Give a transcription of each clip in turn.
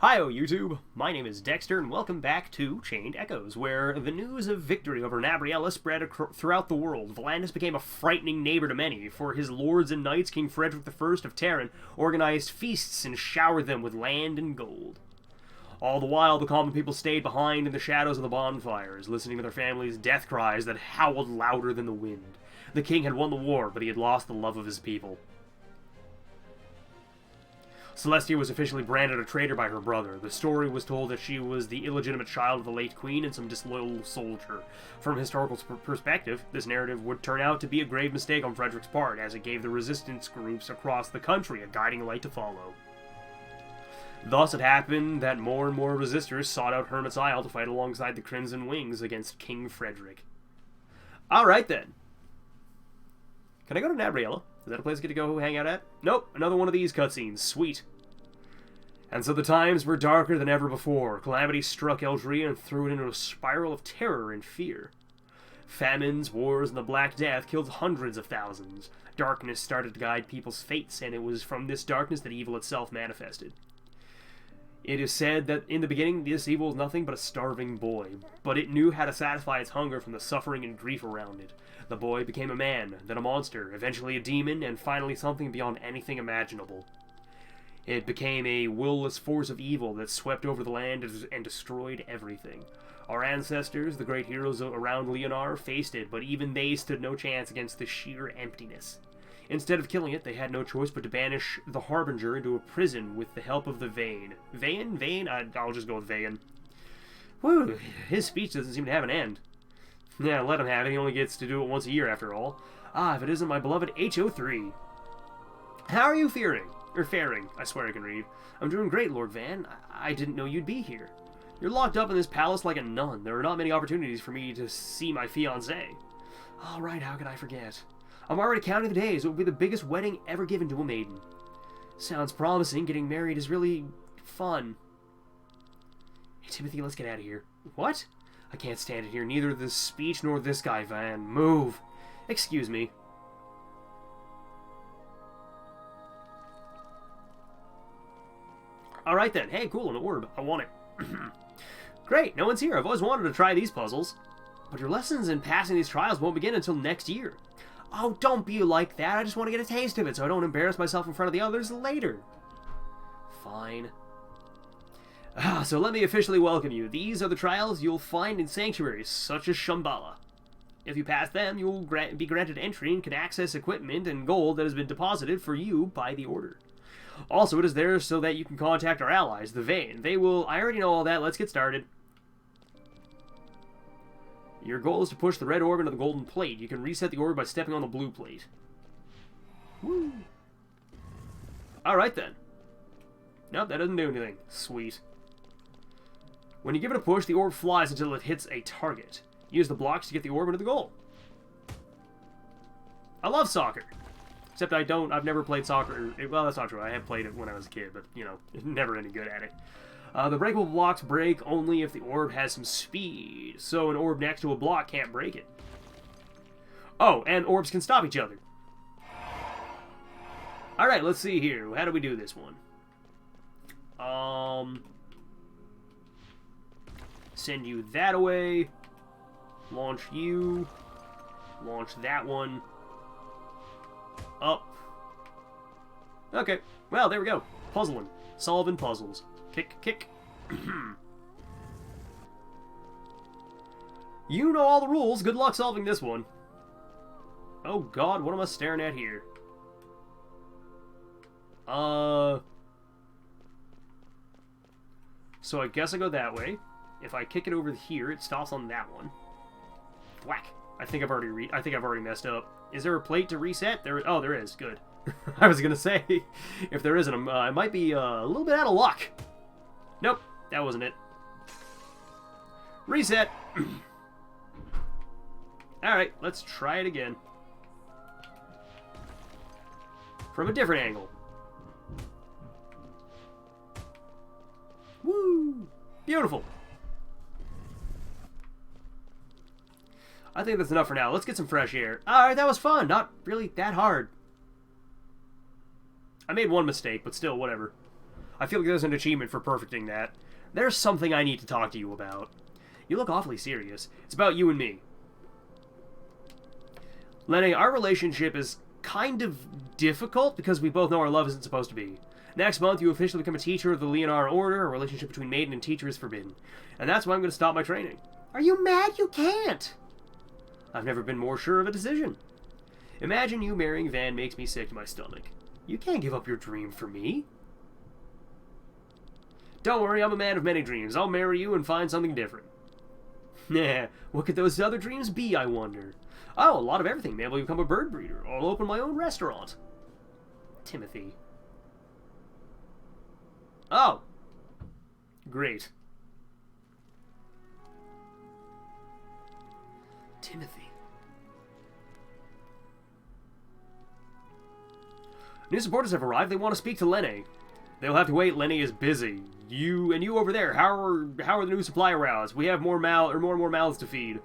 Hi-oh YouTube, my name is Dexter and welcome back to Chained Echoes, where the news of victory over Nabriella spread throughout the world. Volantis became a frightening neighbor to many, for his lords and knights, King Frederick I of Terran, organized feasts and showered them with land and gold. All the while, the common people stayed behind in the shadows of the bonfires, listening to their families' death cries that howled louder than the wind. The king had won the war, but he had lost the love of his people. Celestia was officially branded a traitor by her brother. The story was told that she was the illegitimate child of the late queen and some disloyal soldier. From a historical perspective, this narrative would turn out to be a grave mistake on Frederick's part, as it gave the resistance groups across the country a guiding light to follow. Thus it happened that more and more resistors sought out Hermit's Isle to fight alongside the Crimson Wings against King Frederick. Alright then. Can I go to Nabriella? Is that a place I get to go hang out at? Nope, another one of these cutscenes. Sweet. And so the times were darker than ever before. Calamity struck Eldria and threw it into a spiral of terror and fear. Famines, wars, and the Black Death killed hundreds of thousands. Darkness started to guide people's fates, and it was from this darkness that evil itself manifested. It is said that in the beginning, this evil was nothing but a starving boy, but it knew how to satisfy its hunger from the suffering and grief around it. The boy became a man, then a monster, eventually a demon, and finally something beyond anything imaginable. It became a will-less force of evil that swept over the land and destroyed everything. Our ancestors, the great heroes around Leonar, faced it, but even they stood no chance against the sheer emptiness. Instead of killing it, they had no choice but to banish the Harbinger into a prison with the help of the Vane. Vane? Vane? I'll just go with Vane. Whew, his speech doesn't seem to have an end. Yeah, let him have it. He only gets to do it once a year after all. Ah, if it isn't my beloved HO3. How are you faring? I swear I can read. I'm doing great, Lord Van. I didn't know you'd be here. You're locked up in this palace like a nun. There are not many opportunities for me to see my fiancée. All right, how could I forget? I'm already counting the days. It will be the biggest wedding ever given to a maiden. Sounds promising. Getting married is really fun. Hey, Timothy, let's get out of here. What? I can't stand it here. Neither this speech nor this guy, Van. Move. Excuse me. Alright then. Hey, cool, an orb. I want it. Great, no one's here. I've always wanted to try these puzzles. But your lessons in passing these trials won't begin until next year. Oh, don't be like that. I just want to get a taste of it so I don't embarrass myself in front of the others later. Fine. So let me officially welcome you. These are the trials you'll find in sanctuaries, such as Shambhala. If you pass them, you'll be granted entry and can access equipment and gold that has been deposited for you by the Order. Also, it is there so that you can contact our allies, the Vane. They will... I already know all that. Let's get started. Your goal is to push the red orb into the golden plate. You can reset the orb by stepping on the blue plate. Woo! Alright then. Nope, that doesn't do anything. Sweet. When you give it a push, the orb flies until it hits a target. Use the blocks to get the orb into the goal. I love soccer. Except I've never played soccer. Well, that's not true. I have played it when I was a kid, but, you know, never any good at it. The breakable blocks break only if the orb has some speed, so an orb next to a block can't break it. Oh, and orbs can stop each other. Alright, let's see here. How do we do this one? Send you that away. Launch you. Launch that one. Up. Okay, well, there we go. Puzzling. Solving puzzles. Kick, kick. You know all the rules. Good luck solving this one. Oh god, what am I staring at here? So I guess I go that way. If I kick it over here, it stops on that one. Whack. I think I've already messed up. Is there a plate to reset? Oh, there is. Good. I was gonna say, if there isn't, I might be a little bit out of luck. Nope, that wasn't it. Reset. Alright, let's try it again. From a different angle. Woo! Beautiful. I think that's enough for now. Let's get some fresh air. Alright, that was fun. Not really that hard. I made one mistake, but still, whatever. I feel like there's an achievement for perfecting that. There's something I need to talk to you about. You look awfully serious. It's about you and me. Lenne, our relationship is kind of difficult because we both know our love isn't supposed to be. Next month, you officially become a teacher of the Leonar Order. A relationship between maiden and teacher is forbidden. And that's why I'm going to stop my training. Are you mad? You can't! I've never been more sure of a decision. Imagine you marrying Van makes me sick to my stomach. You can't give up your dream for me. Don't worry, I'm a man of many dreams. I'll marry you and find something different. Nah, what could those other dreams be, I wonder? Oh, a lot of everything. Maybe I'll become a bird breeder. Or I'll open my own restaurant. Timothy. Oh. Great. Timothy. New supporters have arrived. They want to speak to Lenne. They'll have to wait. Lenne is busy. You over there. How are the new supply routes? We have more and more mouths to feed.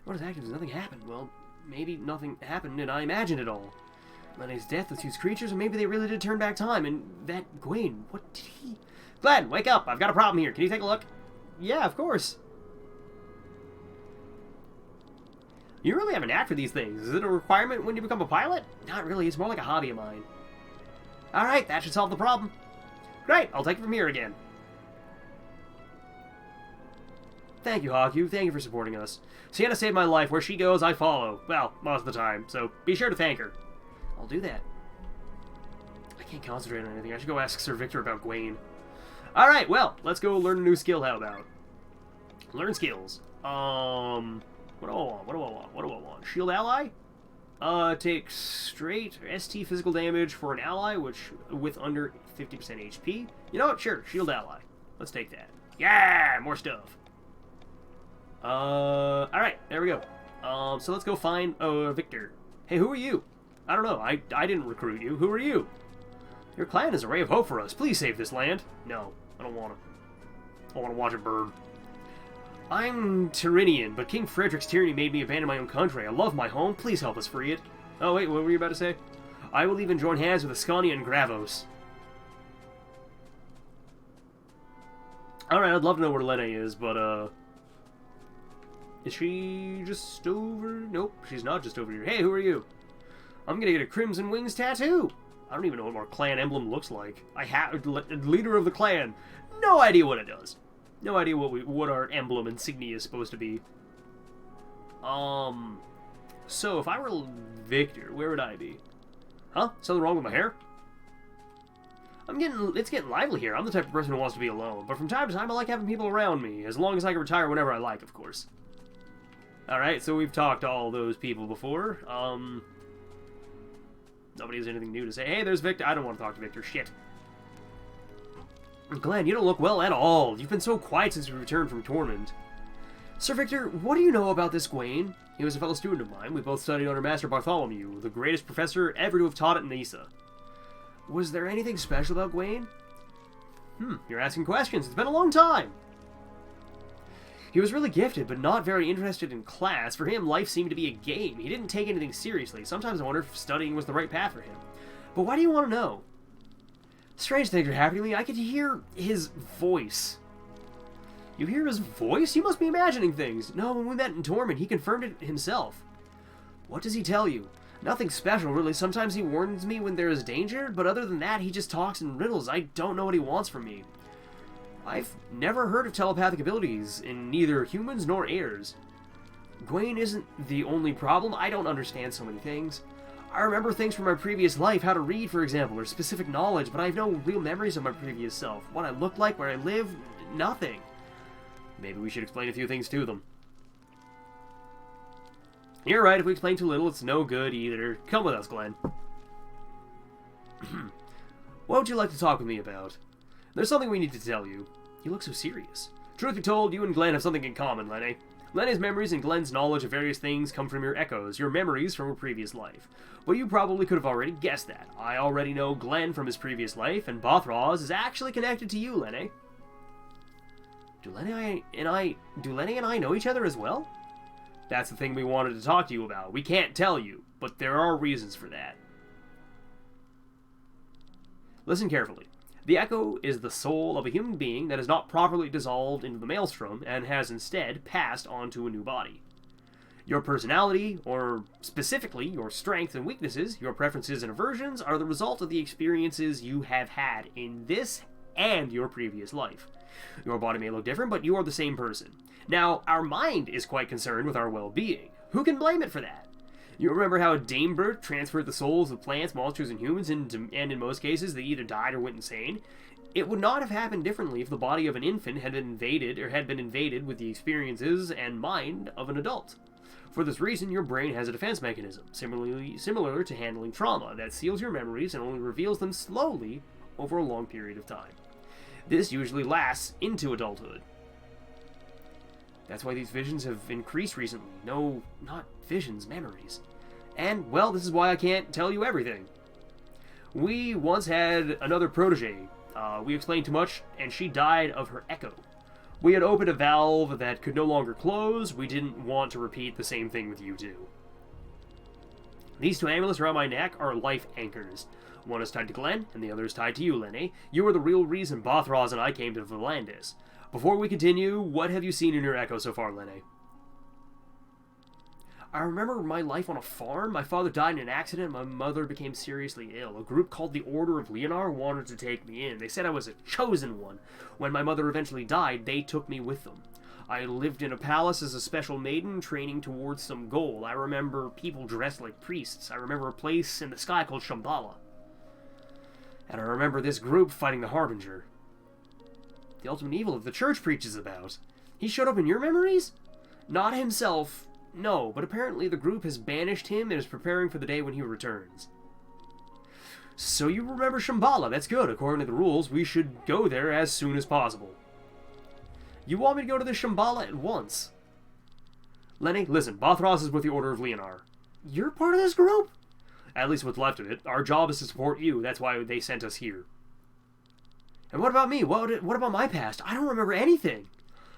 What is active? Does nothing happen? Well, maybe nothing happened and I imagined it all. Lenne's death, the two creatures, and maybe they really did turn back time. And that Gwaine, what did he... Glenn, wake up! I've got a problem here. Can you take a look? Yeah, of course. You really have an knack for these things. Is it a requirement when you become a pilot? Not really. It's more like a hobby of mine. Alright, that should solve the problem. Great, I'll take it from here again. Thank you, Haku. Thank you for supporting us. Sienna saved my life. Where she goes, I follow. Well, most of the time, so be sure to thank her. I'll do that. I can't concentrate on anything. I should go ask Sir Victor about Gwaine. Alright, well, let's go learn a new skill. How about? Learn skills. What do I want? Shield ally? Takes straight ST physical damage for an ally, with under 50% HP. You know what? Sure, shield ally. Let's take that. Yeah, more stuff. Alright, there we go. So let's go find, Victor. Hey, who are you? I don't know, I didn't recruit you. Who are you? Your clan is a ray of hope for us. Please save this land. No, I don't want to. I want to watch it burn. I'm Tyrrhenian, but King Frederick's tyranny made me abandon my own country. I love my home. Please help us free it. Oh, wait, what were you about to say? I will even join hands with Ascania and Gravos. Alright, I'd love to know where Lenne is, but, is she just over? Nope, she's not just over here. Hey, who are you? I'm gonna get a Crimson Wings tattoo. I don't even know what our clan emblem looks like. I have leader of the clan. No idea what it does. No idea what our emblem insignia is supposed to be. So if I were Victor, where would I be? Huh? Something wrong with my hair? It's getting lively here. I'm the type of person who wants to be alone, but from time to time I like having people around me, as long as I can retire whenever I like, of course. Alright, so we've talked to all those people before. Nobody has anything new to say. Hey, there's Victor. I don't want to talk to Victor. Shit. Glenn, you don't look well at all. You've been so quiet since you returned from Torment. Sir Victor, what do you know about this Gwaine? He was a fellow student of mine. We both studied under Master Bartholomew, the greatest professor ever to have taught at Nisa. Was there anything special about Gwaine? You're asking questions. It's been a long time. He was really gifted, but not very interested in class. For him, life seemed to be a game. He didn't take anything seriously. Sometimes I wonder if studying was the right path for him. But why do you want to know? Strange things are happening to me. I could hear his voice. You hear his voice? You must be imagining things. No, when we met in Torment, he confirmed it himself. What does he tell you? Nothing special, really. Sometimes he warns me when there is danger, but other than that, he just talks in riddles. I don't know what he wants from me. I've never heard of telepathic abilities in neither humans nor heirs. Gwaine isn't the only problem. I don't understand so many things. I remember things from my previous life, how to read, for example, or specific knowledge, but I have no real memories of my previous self. What I looked like, where I live, nothing. Maybe we should explain a few things to them. You're right, if we explain too little, it's no good either. Come with us, Glenn. What would you like to talk with me about? There's something we need to tell you. You look so serious. Truth be told, you and Glenn have something in common, Lenne. Lenne's memories and Glenn's knowledge of various things come from your echoes, your memories from a previous life. But you probably could have already guessed that. I already know Glenn from his previous life, and Bothroz is actually connected to you, Lenne. Do Lenne and I know each other as well? That's the thing we wanted to talk to you about. We can't tell you, but there are reasons for that. Listen carefully. The echo is the soul of a human being that is not properly dissolved into the maelstrom and has instead passed on to a new body. Your personality, or specifically your strengths and weaknesses, your preferences and aversions, are the result of the experiences you have had in this and your previous life. Your body may look different, but you are the same person. Now, our mind is quite concerned with our well-being. Who can blame it for that? You remember how Dame Bert transferred the souls of plants, monsters, and humans, and in most cases they either died or went insane? It would not have happened differently if the body of an infant had been invaded with the experiences and mind of an adult. For this reason, your brain has a defense mechanism, similar to handling trauma, that seals your memories and only reveals them slowly over a long period of time. This usually lasts into adulthood. That's why these visions have increased recently. No, not visions, memories. And, well, this is why I can't tell you everything. We once had another protege. We explained too much, and she died of her echo. We had opened a valve that could no longer close. We didn't want to repeat the same thing with you two. These two amulets around my neck are life anchors. One is tied to Glenn, and the other is tied to you, Lenne. You are the real reason Bothroz and I came to Volandis. Before we continue, what have you seen in your echo so far, Lenne? I remember my life on a farm. My father died in an accident. My mother became seriously ill. A group called the Order of Leonar wanted to take me in. They said I was a chosen one. When my mother eventually died, they took me with them. I lived in a palace as a special maiden, training towards some goal. I remember people dressed like priests. I remember a place in the sky called Shambhala. And I remember this group fighting the Harbinger. The ultimate evil that the church preaches about. He showed up in your memories? Not himself, no, but apparently the group has banished him and is preparing for the day when he returns. So you remember Shambhala, that's good. According to the rules, we should go there as soon as possible. You want me to go to the Shambhala at once? Lenne, listen, Bothroz is with the Order of Leonar. You're part of this group? At least what's left of it. Our job is to support you, that's why they sent us here. And what about me? What about my past? I don't remember anything.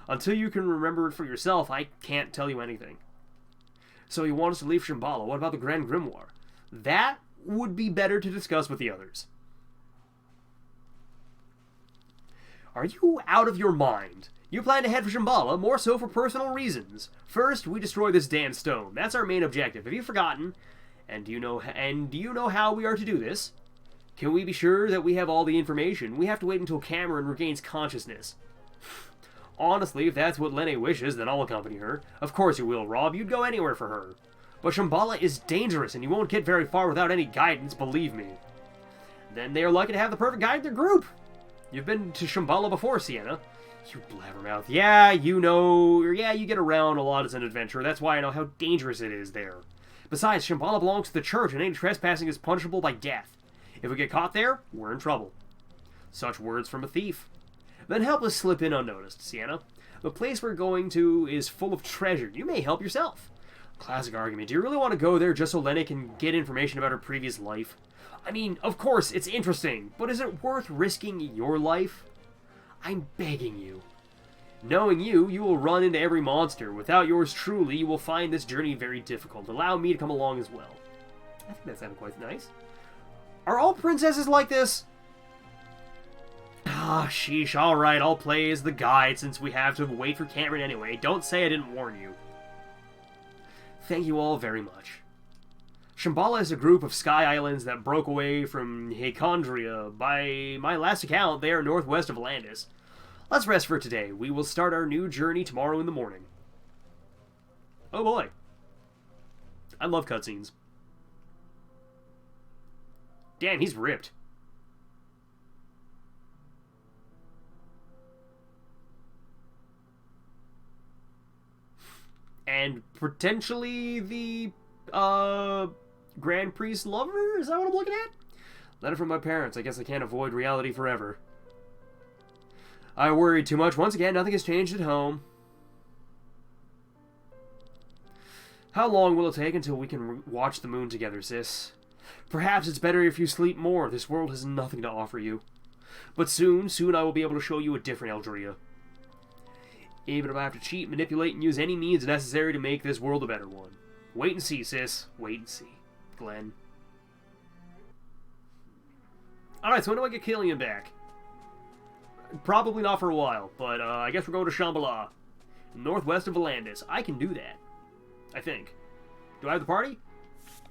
Until you can remember it for yourself, I can't tell you anything. So you want us to leave Shambhala. What about the Grand Grimoire? That would be better to discuss with the others. Are you out of your mind? You plan to head for Shambhala, more so for personal reasons. First, we destroy this damn stone. That's our main objective. Have you forgotten? And do you know how we are to do this? Can we be sure that we have all the information? We have to wait until Cameron regains consciousness. Honestly, if that's what Lenne wishes, then I'll accompany her. Of course you will, Rob. You'd go anywhere for her. But Shambhala is dangerous, and you won't get very far without any guidance, believe me. Then they are lucky to have the perfect guide in their group. You've been to Shambhala before, Sienna. You blabbermouth. Yeah, you get around a lot as an adventurer. That's why I know how dangerous it is there. Besides, Shambhala belongs to the church, and any trespassing is punishable by death. If we get caught there, we're in trouble. Such words from a thief. Then help us slip in unnoticed, Sienna. The place we're going to is full of treasure. You may help yourself. Classic argument. Do you really want to go there just so Lenne can get information about her previous life? I mean, of course, it's interesting, but is it worth risking your life? I'm begging you. Knowing you, you will run into every monster. Without yours truly, you will find this journey very difficult. Allow me to come along as well. I think that sounded quite nice. Are all princesses like this? Ah, sheesh, alright, I'll play as the guide since we have to wait for Cameron anyway. Don't say I didn't warn you. Thank you all very much. Shambhala is a group of sky islands that broke away from Hychondria. By my last account, they are northwest of Volandis. Let's rest for today. We will start our new journey tomorrow in the morning. Oh boy. I love cutscenes. Damn, he's ripped. And potentially the, Grand Priest lover? Is that what I'm looking at? Letter from my parents. I guess I can't avoid reality forever. I worried too much. Once again, nothing has changed at home. How long will it take until we can watch the moon together, sis? Perhaps it's better if you sleep more. This world has nothing to offer you. But soon I will be able to show you a different Eldria. Even if I have to cheat, manipulate, and use any means necessary to make this world a better one. Wait and see, sis. Wait and see. Glenn. Alright, so when do I get Killian back? Probably not for a while, but I guess we're going to Shambhala, northwest of Volandis. I can do that, I think. Do I have the party?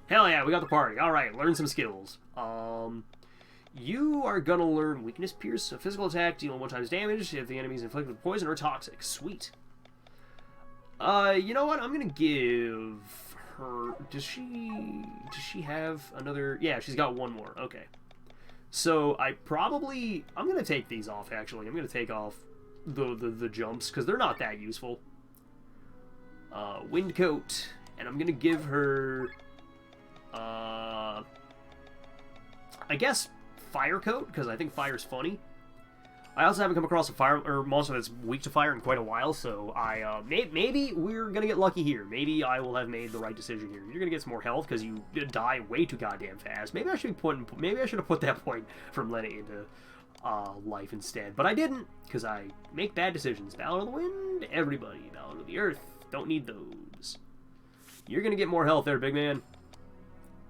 Hell yeah, we got the party. Alright, learn some skills. You are gonna learn Weakness Pierce, a physical attack, dealing 1 times damage if the enemy is inflicted with poison or toxic. Sweet. You know what? I'm gonna give her... Does she have another... Yeah, she's got one more. Okay. So, I'm gonna take these off, actually. I'm gonna take off the jumps, because they're not that useful. Wind Coat. And I'm gonna give her... I guess Fire Coat, because I think fire's funny. I also haven't come across a fire or monster that's weak to fire in quite a while, so maybe we're gonna get lucky here. Maybe I will have made the right decision here. You're gonna get some more health because you die way too goddamn fast. Maybe I should have put that point from Lena into life instead, but I didn't because I make bad decisions. Valor of the Wind, everybody. Valor of the Earth, don't need those. You're gonna get more health there, big man.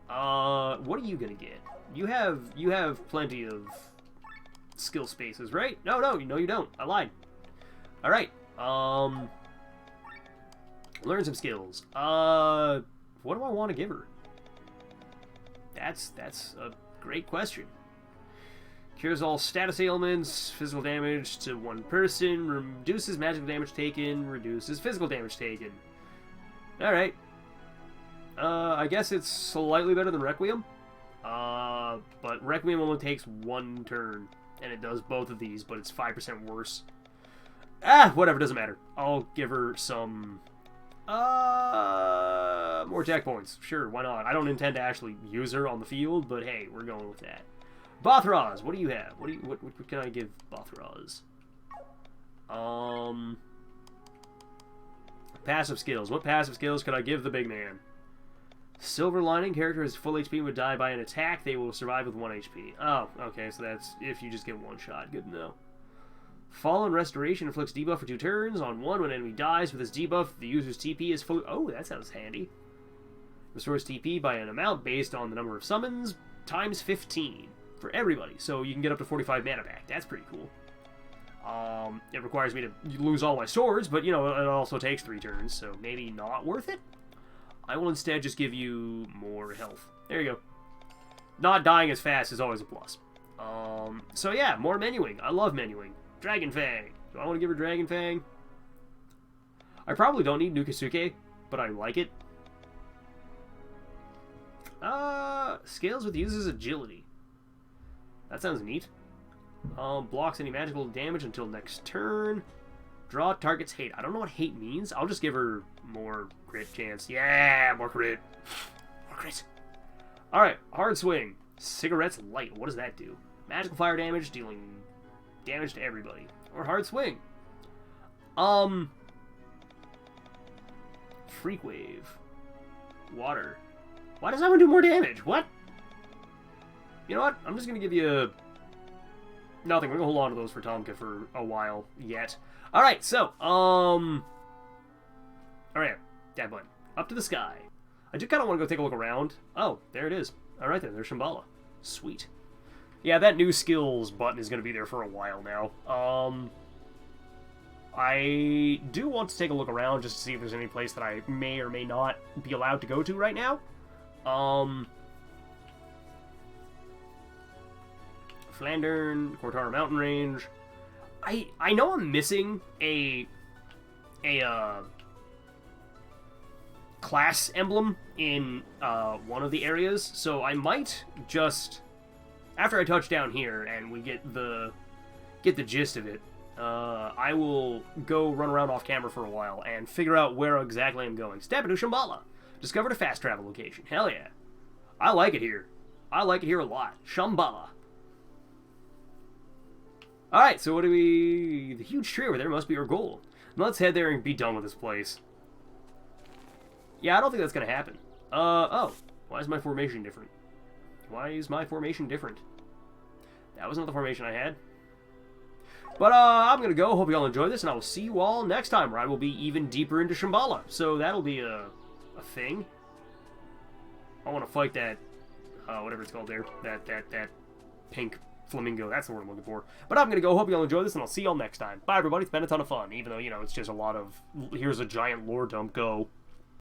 What are you gonna get? You have plenty of skill spaces, right? No, you don't. I lied. Alright. Learn some skills. What do I want to give her? That's a great question. Cures all status ailments, physical damage to one person, reduces magical damage taken, reduces physical damage taken. Alright. I guess it's slightly better than Requiem. But Requiem only takes 1 turn. And it does both of these, but it's 5% worse. Whatever, doesn't matter. I'll give her some... more attack points. Sure, why not? I don't intend to actually use her on the field, but hey, we're going with that. Bothraz, what do you have? What can I give Bothraz? Passive skills. What passive skills could I give the big man? Silver Lining, character is full HP would die by an attack. They will survive with 1 HP. Oh, okay, so that's if you just get 1 shot. Good to know. Fallen Restoration inflicts debuff for 2 turns. On 1, when enemy dies with this debuff, the user's TP is fully... Oh, that sounds handy. Restores TP by an amount based on the number of summons, times 15 for everybody. So you can get up to 45 mana back. That's pretty cool. It requires me to lose all my swords, but, you know, it also takes 3 turns, so maybe not worth it. I will instead just give you more health. There you go. Not dying as fast is always a plus. So yeah, more menuing. I love menuing. Dragon Fang. Do I want to give her Dragon Fang? I probably don't need Nukesuke, but I like it. Scales with user's agility. That sounds neat. Blocks any magical damage until next turn. Draw target's hate. I don't know what hate means. I'll just give her more crit chance. Yeah, more crit. More crit. Alright, Hard Swing. Cigarette's Light. What does that do? Magical fire damage, dealing damage to everybody. Or Hard Swing. Freak Wave. Water. Why does that one do more damage? What? You know what? I'm just gonna give you... Nothing. We're gonna hold on to those for Tomka for a while yet. Alright, so, alright, dab button. Up to the sky. I do kind of want to go take a look around. Oh, there it is. Alright then, there's Shambhala. Sweet. Yeah, that new skills button is going to be there for a while now. I do want to take a look around just to see if there's any place that I may or may not be allowed to go to right now. Flandern, Cortara Mountain Range. I know I'm missing a class emblem in one of the areas, so I might just, after I touch down here and we get the gist of it, I will go run around off camera for a while and figure out where exactly I'm going. Step into Shambhala. Discovered a fast travel location. Hell yeah. I like it here. I like it here a lot. Shambhala. Alright, so what do we... The huge tree over there must be our goal. Let's head there and be done with this place. Yeah, I don't think that's gonna happen. Oh. Why is my formation different? Why is my formation different? That was not the formation I had. But, I'm gonna go. Hope you all enjoyed this, and I will see you all next time, where I will be even deeper into Shambhala. So that'll be a thing. I want to fight that, whatever it's called there. That pink Flamingo, that's the word I'm looking for. But I'm going to go. Hope you all enjoy this, and I'll see y'all next time. Bye, everybody. It's been a ton of fun, even though, it's just a lot of, here's a giant lore dump, go.